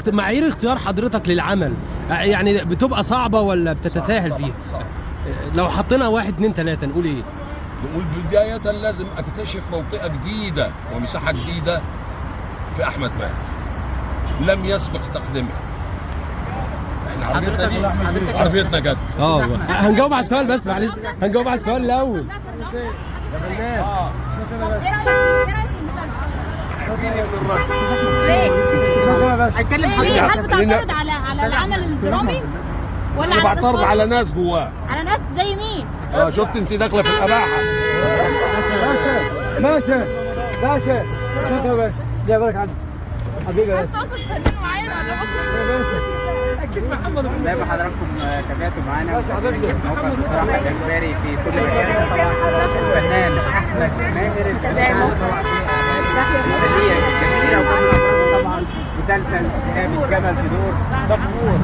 معايير اختيار حضرتك للعمل يعني بتبقى صعبة ولا بتتساهل فيها؟ صعب. لو حطينا 1 2 3 نقول ايه؟ نقول بداية لازم اكتشف منطقة جديدة ومساحة جديدة في احمد ماهر لم يسبق تقديمها. احنا عربيتنا جد. هنجاوب على السؤال بس معلش، هنجاوب على السؤال الاول. ايه رايك في المسلسل؟ ليه هل بتعترض على العمل الدرامي ولا انا بعترض على ناس جواه. على ناس زي مين؟ شفت انت داخله في الاباحه. ماشي ماشي يا برك عندك حبيبي. انت اصلا فنان معين ولا اكيد محمد. زي ما حضراتكم تابعتوا معانا موقع بصراحه جمبري في كل مكان. الفنان احمد ماهر الفنان طبعا مسلسل ذئاب الجبل في دور دكتور